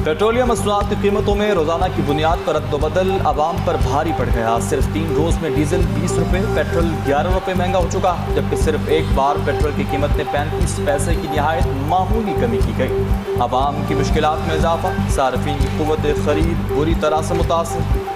Petroleum मसनूआत की कीमतों में रोजाना की बुनियाद पर रद्दोबदल आवाम पर भारी पड़ गया। सिर्फ 3 रोज में डीजल 20 रुपये, पेट्रोल 11 रुपये महंगा हो चुका, जबकि सिर्फ एक बार पेट्रोल की कीमत में 35 पैसे की निहायत मामूली कमी की गई। आवाम की मुश्किलात में इजाफा, सार्फिन की कुव्वत खरीद बुरी तरह से मुतासिर।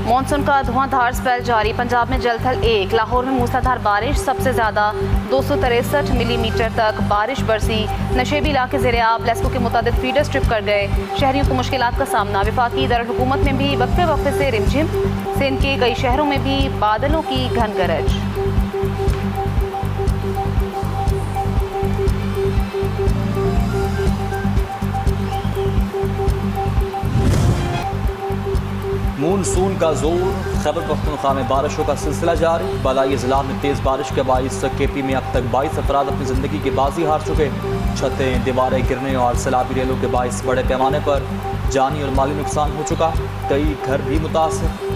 मॉनसून का धुआंधार स्पेल जारी, पंजाब में जलथल 1, लाहौर में मूसलाधार बारिश, सबसे ज़्यादा 263 मिलीमीटर तक बारिश बरसी। नशेबी इलाके ज़ेरे आब, लेस्को के मुतादिद फीडर स्ट्रिप कर गए, शहरियों को मुश्किलात का सामना। वफाकी दारुल-हुकूमत में भी वक्फे वक्फे से रिमझिम, सिंध के कई शहरों में भी बादलों की घन गरज। मानसून का जोर, खैबर पख्तूनख्वा में बारिशों का सिलसिला जारी। बालाई ज़िला में तेज़ बारिश के बाइस KP में अब तक 22 अफराद अपनी ज़िंदगी की बाजी हार चुके। छतें दीवारें गिरने और सैलाबी रेलों के बाइस बड़े पैमाने पर जानी और माली नुकसान हो चुका, कई घर भी मुतासिर।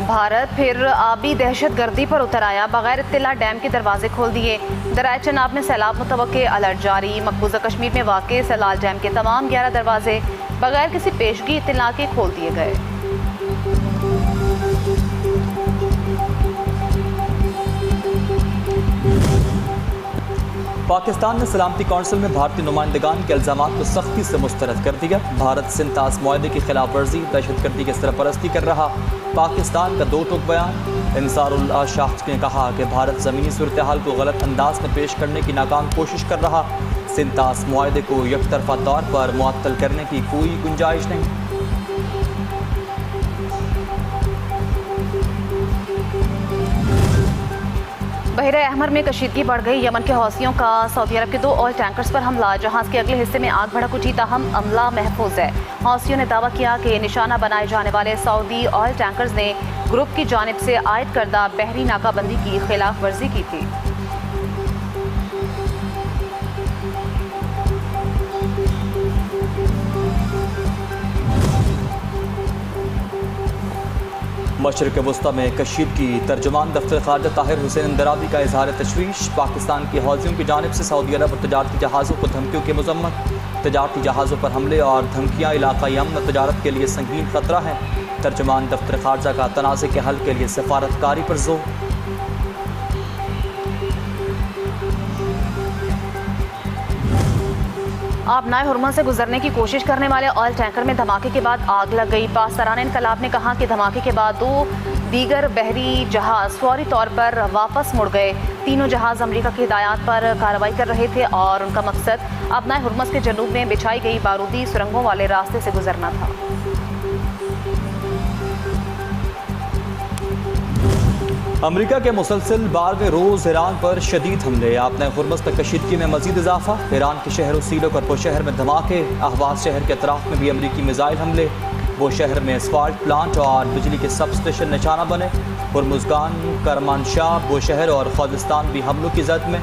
भारत फिर आबी दहशत गर्दी पर उतर आया, बगैर इत्तला डैम के दरवाजे खोल दिए। दरियाए चनाब में सैलाब मुतवक्के, अलर्ट जारी। मकबूजा कश्मीर में वाक़े सलाल डैम के तमाम 11 दरवाजे बगैर किसी पेशगी इत्तला के खोल दिए गए। पाकिस्तान ने सलामती कौंसिल में भारतीय नुमाइंदगान के इल्ज़ामात को सख्ती से मुस्तरद कर दिया। भारत सिंध ताज़ मुआहदे की खिलाफ वर्जी, दहशतगर्दी की सरपरस्ती कर रहा। पाकिस्तान का 2 टूक बयान। इंसारुल्लाह शाह ने कहा कि भारत ज़मीनी सूरत हाल को गलत अंदाज में पेश करने की नाकाम कोशिश कर रहा। सिंध ताज़ मुआहदे को यकतरफा तौर पर मुअत्तल करने की कोई गुंजाइश नहीं। बहरे अहमर में कशीदगी बढ़ गई, यमन के हौसियों का सऊदी अरब के 2 ऑयल टैंकर्स पर हमला। जहाज के अगले हिस्से में आग भड़क उठी, ताहम अमला महफूज है। हौसियों ने दावा किया कि निशाना बनाए जाने वाले सऊदी ऑयल टैंकर्स ने ग्रुप की जानिब से आयद करदा बहरी नाकाबंदी की खिलाफ वर्जी की थी। मशरिक़ वस्ता में कशीदगी, तर्जुमान दफ्तर ख़ारजा ताहिर हुसैन अंदराबी का इज़हार तशवीश। पाकिस्तान की हौसियों की जानिब से सऊदी अरब और तजारती जहाज़ों को धमकियों की मज़म्मत। तजारती जहाज़ों पर हमले और धमकियाँ इलाक़ाई अमन तजारत के लिए संगीन ख़तरा है। तर्जुमान दफ्तर ख़ारजा का तनाज़े के हल के लिए सफारतकारी पर जोर। आबनाए हुरमुज़ से गुजरने की कोशिश करने वाले ऑयल टैंकर में धमाके के बाद आग लग गई। पासरान इनकलाब ने कहा कि धमाके के बाद 2 दीगर बहरी जहाज़ फौरी तौर पर वापस मुड़ गए। तीनों जहाज़ अमरीका की हिदायत पर कार्रवाई कर रहे थे और उनका मकसद आबनाए हुरमुज़ के जनूब में बिछाई गई बारूदी सुरंगों वाले रास्ते से गुजरना था। अमरीका के मुसलसल 12वें रोज़ ईरान पर शदीद हमले। आबनाए हुरमुज़ तक कशीदगी में मजीद इजाफा। ईरान के शहरों सीलों और पोशहर में धमाके। अहवाज शहर के अतराफ में भी अमरीकी मिसाइल हमले। वो शहर में असफाल्ट प्लांट और बिजली के सब स्टेशन निशाना बने। हुरमुज़गान, करमानशाह, वो शहर और खुज़िस्तान भी हमलों की जद में।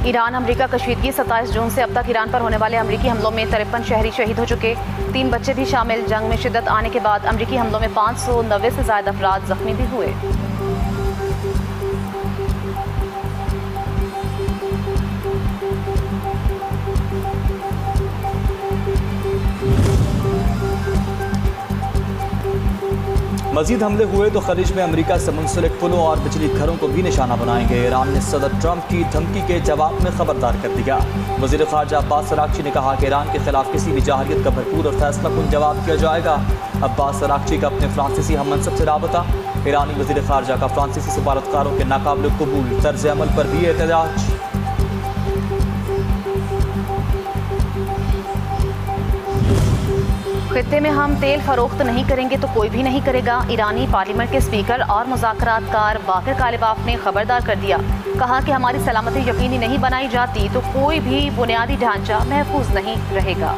ईरान अमरीका कशीदगी, 27 जून से अब तक ईरान पर होने वाले अमरीकी हमलों में 53 शहरी शहीद हो चुके, 3 बच्चे भी शामिल। जंग में शिद्दत आने के बाद अमरीकी हमलों में 590 से ज़्यादा अफराद जख्मी भी हुए। मजीद हमले हुए तो खलीज में अमरीका से मुंसलिक पुलों और बिजली घरों को भी निशाना बनाएंगे। ईरान ने सदर ट्रंप की धमकी के जवाब में खबरदार कर दिया। वज़ीर ख़ारजा अब्बास अराग़ची ने कहा कि ईरान के खिलाफ किसी भी जाहिरियत का भरपूर और फैसलाकुन जवाब दिया जाएगा। अब्बास अराग़ची का अपने फ्रांसीसी हम मनसब से राबता। ईरानी वज़ीर ख़ारजा का फ्रांसीसी सफारतकारों के नाकाबिल कबूल तर्ज अमल पर भी एहतजाज। खित्ते में हम तेल फरोख्त नहीं करेंगे तो कोई भी नहीं करेगा। ईरानी पार्लियामेंट के स्पीकर और मुज़ाकरातकार बाक़िर कालिबाफ ने खबरदार कर दिया। कहा कि हमारी सलामती यकीनी नहीं बनाई जाती तो कोई भी बुनियादी ढांचा महफूज नहीं रहेगा।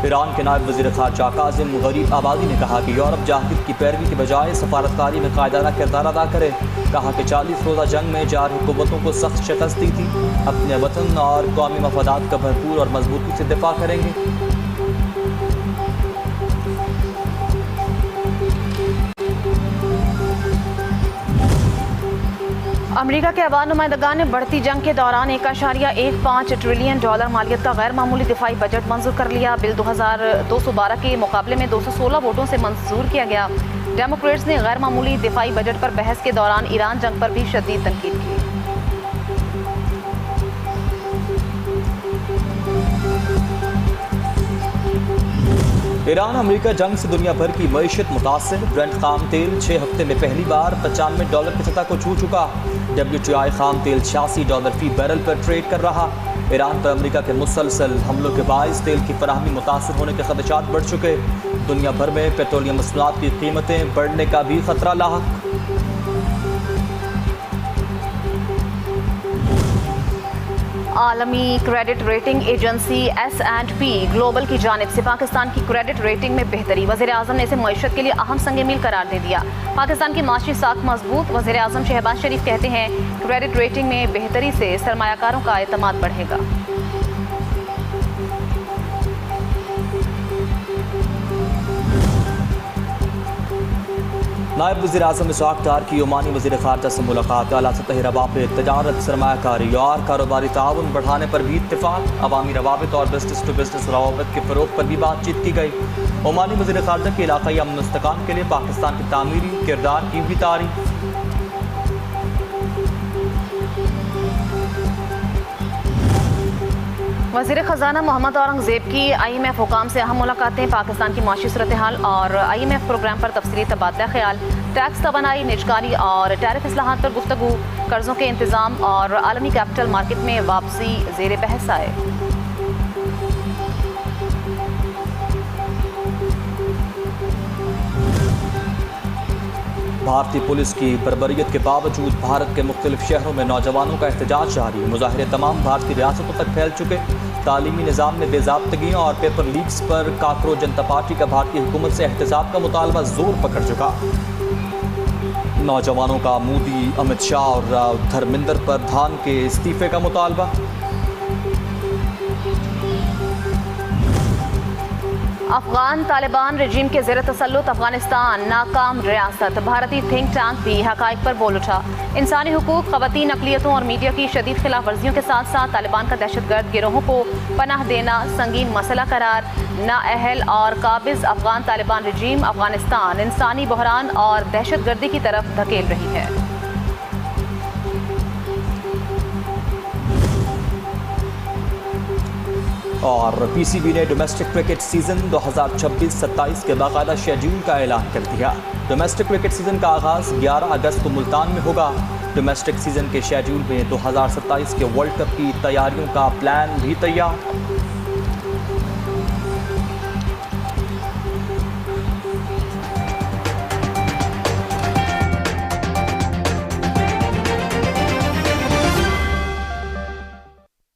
ईरान के नायब वज़ीर ख़ारजा काज़िम गरीब आबादी ने कहा कि यूरोप जाहिद की पैरवी के बजाय सफारतकारी में कायदाना किरदार अदा करे। कहा कि 40 रोज़ा जंग में 4 हुकूमतों को सख्त शिकस्त दी थी, अपने वतन और कौमी मफादात का भरपूर और मजबूती से दिफा करेंगे। अमेरिका के अवाम नुमाइंदगान ने बढ़ती जंग के दौरान 1.15 ट्रिलियन डॉलर मालियत का गैर मामूली दिफाई बजट मंजूर कर लिया। बिल 2212 के मुकाबले में 216 वोटों से मंजूर किया गया। डेमोक्रेट्स ने गैर मामूली दिफाई बजट पर बहस के दौरान ईरान जंग पर भी शदीद तनकीद की। ईरान अमेरिका जंग से दुनिया भर की मईशत मुतासिर। ब्रेंट खाम तेल 6 हफ्ते में पहली बार $95 की सतह को छू चुका। WTI खाम तेल $86 फी बैरल पर ट्रेड कर रहा। ईरान पर अमेरिका के मुसलसल हमलों के बायस तेल की फराहमी मुतासिर होने के खदशात बढ़ चुके। दुनिया भर में पेट्रोलियम मसनूआत की कीमतें बढ़ने का भी खतरा लाहक। आलमी credit rating agency S&P global की जानिब से पाकिस्तान की क्रेडिट रेटिंग में बेहतरी। वज़ीर-ए-आज़म ने इसे मईशत के लिए अहम संग मील करार दे दिया। पाकिस्तान की माशी साख मजबूत। वज़ीर-ए-आज़म शहबाज शरीफ कहते हैं क्रेडिट रेटिंग में बेहतरी से सरमायाकारों का एतमाद बढ़ेगा। नायब वज़ीर-ए-आज़म इसहाक़ डार की ओमानी वज़ीर ख़ारजा से मुलाकात। आला सतह रवाबित, तजारत, सरमायाकारी और कारोबारी ताउन बढ़ाने पर भी इत्तेफाक। अवामी रवाबित और बिजनेस टू बिजनेस रवाबित के फ़रोग़ पर भी बातचीत की गई। ओमानी वज़ीर ख़ारजा के इलाक़ाई अमन इस्तेहकाम के लिए पाकिस्तान की तामीरी किरदार की भी तारीफ़। वज़ीर ख़जाना मोहम्मद औरंगज़ेब की IMF हुकाम से अहम मुलाकातें। पाकिस्तान की माशी सूरत हाल और IMF प्रोग्राम पर तफसीली तबादला ख्याल। टैक्स तवानाई, निजकारी और टैरिफ इस्लाहात पर गुफ्तगू। कर्ज़ों के इंतज़ाम और आलमी कैपिटल मार्केट में वापसी ज़ेर बहस आए। भारतीय पुलिस की बर्बरियत के बावजूद भारत के मुख्तलिफ शहरों में नौजवानों का एहतजाज जारी। मुजाहिरे तमाम भारतीय रियासतों तक फैल चुके। तालीमी निज़ाम में बेज़ाब्तगियों और पेपर लीक्स पर काकरोच जनता पार्टी का भारतीय हुकूमत से एहतसाब का मुतालबा जोर पकड़ चुका। नौजवानों का मोदी, अमित शाह और धर्मेंद्र प्रधान के इस्तीफे का मुतालबा। अफगान तालिबान रजीम के ज़ेर तसल्लुत अफगानिस्तान नाकाम रियासत। भारतीय थिंक टैंक भी हक़ाइक़ पर बोल उठा। इंसानी हुकूक, ख़वातीन, अक़लियतों और मीडिया की शदीद खिलाफ वर्जियों के साथ साथ तालिबान का दहशतगर्द गिरोहों को पनाह देना संगीन मसला करार। नाअहल और काबिज़ अफगान तालिबान रजीम अफगानिस्तान इंसानी बहरान और दहशतगर्दी की तरफ धकेल रही है। और PCB ने डोमेस्टिक क्रिकेट सीज़न 2026-27 के बाकायदा शेड्यूल का ऐलान कर दिया। डोमेस्टिक क्रिकेट सीज़न का आगाज़ 11 अगस्त को मुल्तान में होगा। डोमेस्टिक सीज़न के शेड्यूल में 2027 के वर्ल्ड कप की तैयारियों का प्लान भी तैयार।